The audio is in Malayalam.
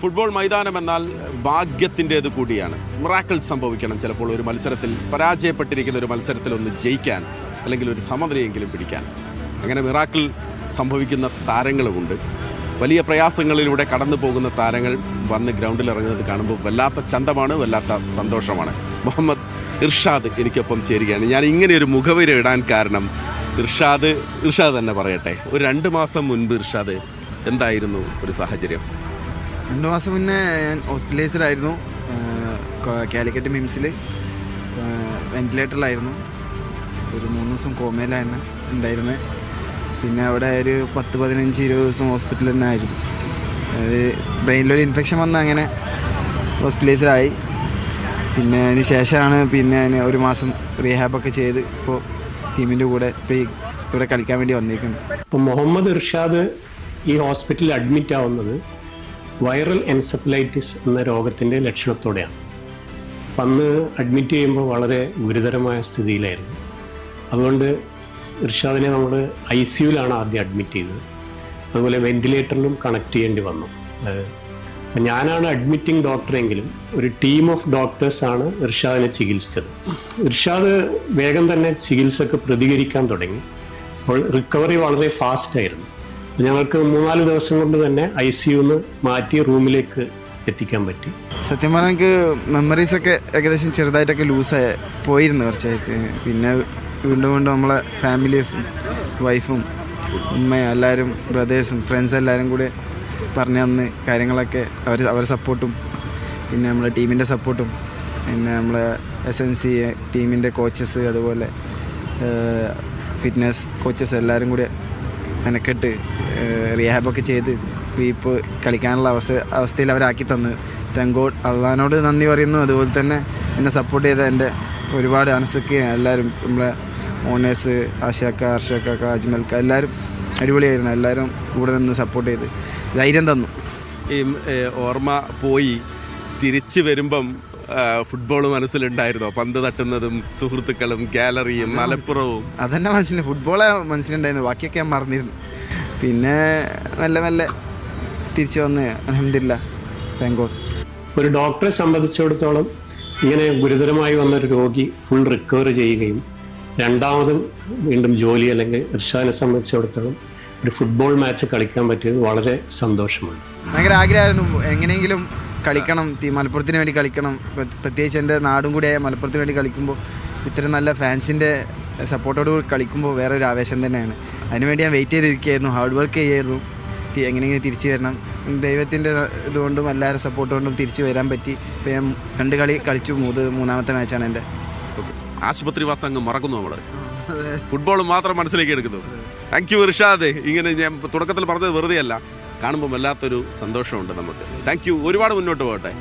ഫുട്ബോൾ മൈതാനം എന്നാൽ ഭാഗ്യത്തിൻ്റേത് കൂടിയാണ്. മിറാക്കിൾ സംഭവിക്കണം ചിലപ്പോൾ ഒരു മത്സരത്തിൽ, പരാജയപ്പെട്ടിരിക്കുന്ന ഒരു മത്സരത്തിൽ ഒന്ന് ജയിക്കാൻ, അല്ലെങ്കിൽ ഒരു സമനിലയെങ്കിലും പിടിക്കാൻ. അങ്ങനെ മിറാക്കിൾ സംഭവിക്കുന്ന താരങ്ങളുമുണ്ട്. വലിയ പ്രയാസങ്ങളിലൂടെ കടന്നു പോകുന്ന താരങ്ങൾ വന്ന് ഗ്രൗണ്ടിൽ ഇറങ്ങുന്നത് കാണുമ്പോൾ വല്ലാത്ത ചന്തമാണ്, വല്ലാത്ത സന്തോഷമാണ്. മുഹമ്മദ് ഇർഷാദ് എനിക്കൊപ്പം ചേരുകയാണ്. ഞാൻ ഇങ്ങനെ ഒരു മുഖവര ഇടാൻ കാരണം ഇർഷാദ് തന്നെ പറയട്ടെ. ഒരു 2 മാസം മുൻപ് ഇർഷാദ് എന്തായിരുന്നു ഒരു സാഹചര്യം? 2 മാസം മുന്നേ ഞാൻ ഹോസ്പിറ്റലൈസ്ഡായിരുന്നു. കാലിക്കറ്റ് മിംസിൽ വെന്റിലേറ്ററിലായിരുന്നു. ഒരു 3 ദിവസം കോമയിലാണ് ഉണ്ടായിരുന്നത്. പിന്നെ അവിടെ ഒരു 10-15-20 ദിവസം ഹോസ്പിറ്റലിൽ തന്നെ ആയിരുന്നു. അത് ബ്രെയിനിലൊരു ഇൻഫെക്ഷൻ വന്ന് അങ്ങനെ ഹോസ്പിറ്റലൈസ്ഡായി. പിന്നെ അതിന് ശേഷമാണ് പിന്നെ ഞാൻ 1 മാസം റീഹാബൊക്കെ ചെയ്ത് ഇപ്പോൾ ടീമിൻ്റെ കൂടെ ഇപ്പോൾ ഇവിടെ കളിക്കാൻ വേണ്ടി വന്നിരിക്കുന്നത്. ഇപ്പോൾ മുഹമ്മദ് ഇർഷാദ് ഈ ഹോസ്പിറ്റലിൽ അഡ്മിറ്റ് ആവുന്നത് വൈറൽ എൻസെഫലൈറ്റിസ് എന്ന രോഗത്തിൻ്റെ ലക്ഷണത്തോടെയാണ്. അപ്പം അന്ന് അഡ്മിറ്റ് ചെയ്യുമ്പോൾ വളരെ ഗുരുതരമായ സ്ഥിതിയിലായിരുന്നു. അതുകൊണ്ട് ഇർഷാദിനെ നമ്മൾ ICUവിലാണ് ആദ്യം അഡ്മിറ്റ് ചെയ്തത്. അതുപോലെ വെന്റിലേറ്ററിലും കണക്ട് ചെയ്യേണ്ടി വന്നു. അപ്പം ഞാനാണ് അഡ്മിറ്റിംഗ് ഡോക്ടറെങ്കിലും ഒരു ടീം ഓഫ് ഡോക്ടേഴ്സാണ് ഇർഷാദിനെ ചികിത്സിച്ചത്. ഇർഷാദ് വേഗം തന്നെ ചികിത്സക്ക് പ്രതികരിക്കാൻ തുടങ്ങി. അപ്പോൾ റിക്കവറി വളരെ ഫാസ്റ്റായിരുന്നു. ഞങ്ങൾക്ക് 3-4 ദിവസം കൊണ്ട് തന്നെ ICUന്ന് മാറ്റി റൂമിലേക്ക് എത്തിക്കാൻ പറ്റി. സത്യം പറഞ്ഞാൽ എനിക്ക് മെമ്മറീസൊക്കെ ഏകദേശം ചെറുതായിട്ടൊക്കെ ലൂസായി പോയിരുന്നു കുറച്ചായിട്ട്. പിന്നെ വീണ്ടും നമ്മളെ ഫാമിലീസും വൈഫും ഉമ്മയും എല്ലാവരും ബ്രദേഴ്സും ഫ്രണ്ട്സ് എല്ലാവരും കൂടി പറഞ്ഞു തന്ന് കാര്യങ്ങളൊക്കെ അവരെ സപ്പോർട്ടും പിന്നെ നമ്മളെ ടീമിൻ്റെ സപ്പോർട്ടും പിന്നെ നമ്മളെ SNC ടീമിൻ്റെ കോച്ചസ് അതുപോലെ ഫിറ്റ്നസ് കോച്ചസ് എല്ലാവരും കൂടി മെനക്കെട്ട് റീഹാബൊക്കെ ചെയ്ത് ഇപ്പോൾ കളിക്കാനുള്ള അവസ്ഥയിൽ അവരാക്കി തന്ന് താങ്ക് ഗോഡ്. അള്ളാഹിനോട് നന്ദി പറയുന്നു. അതുപോലെ തന്നെ എന്നെ സപ്പോർട്ട് ചെയ്ത എൻ്റെ ഒരുപാട് അനസക്ക് എല്ലാവരും, നമ്മളെ ഓണേഴ്സ് ആശാക്ക, അർഷക്ക, അജ്മൽക്ക എല്ലാവരും അടിപൊളിയായിരുന്നു. എല്ലാവരും കൂടെ നിന്ന് സപ്പോർട്ട് ചെയ്ത് ധൈര്യം തന്നു. ഈ ഓർമ്മ പോയി തിരിച്ചു വരുമ്പം ഫുട്ബോൾ മനസ്സിലുണ്ടായിരുന്നോ? പന്ത് തട്ടുന്നതും സുഹൃത്തുക്കളും ഗാലറിയും മലപ്പുറവും അതെന്നെ മനസ്സിലായി. ഫുട്ബോളെ മനസ്സിലുണ്ടായിരുന്നു, ബാക്കിയൊക്കെ ഞാൻ മറന്നിരുന്നു. പിന്നെ മെല്ലെ തിരിച്ചു വന്ന് അൽഹംദുലില്ലാ, താങ്ക് ഗോഡ്. ഒരു ഡോക്ടറെ സംബന്ധിച്ചിടത്തോളം ഇങ്ങനെ ഗുരുതരമായി വന്നൊരു രോഗി ഫുൾ റിക്കവർ ചെയ്യുകയും രണ്ടാമതും വീണ്ടും ജോലി, അല്ലെങ്കിൽ ഇർഷാദിനെ സംബന്ധിച്ചിടത്തോളം ഒരു ഫുട്ബോൾ മാച്ച് കളിക്കാൻ പറ്റിയത് വളരെ സന്തോഷമാണ്. ഭയങ്കര ആഗ്രഹമായിരുന്നു എങ്ങനെയെങ്കിലും കളിക്കണം, മലപ്പുറത്തിന് വേണ്ടി കളിക്കണം. പ്രത്യേകിച്ച് എൻ്റെ നാടും കൂടിയായ മലപ്പുറത്തിന് വേണ്ടി കളിക്കുമ്പോൾ ഇത്രയും നല്ല ഫാൻസിൻ്റെ സപ്പോർട്ടോട് കൂടി കളിക്കുമ്പോൾ വേറെ ഒരു ആവേശം തന്നെയാണ്. അതിനുവേണ്ടി ഞാൻ വെയിറ്റ് ചെയ്തിരിക്കുകയായിരുന്നു, ഹാർഡ് വർക്ക് ചെയ്യായിരുന്നു. എങ്ങനെയെങ്കിലും തിരിച്ചു വരണം. ദൈവത്തിൻ്റെ ഇതുകൊണ്ടും എല്ലാവരും സപ്പോർട്ട് കൊണ്ടും തിരിച്ചു വരാൻ പറ്റി. ഇപ്പോൾ ഞാൻ 2 കളി കളിച്ചു. മൂന്നാമത്തെ മാച്ചാണ് എൻ്റെ. ആശുപത്രി വാസം അങ്ങ് മറക്കുന്നു നമ്മൾ, ഫുട്ബോൾ മാത്രം മനസ്സിലേക്ക് എടുക്കുന്നു. Thank you Irshad. ഇങ്ങനെ ഞാൻ തുടക്കത്തിൽ പറഞ്ഞത് വെറുതെ അല്ല, കാണുമ്പോൾ വല്ലാത്തൊരു സന്തോഷമുണ്ട് നമുക്ക്. Thank you. ഒരുപാട് മുന്നോട്ട് പോകട്ടെ.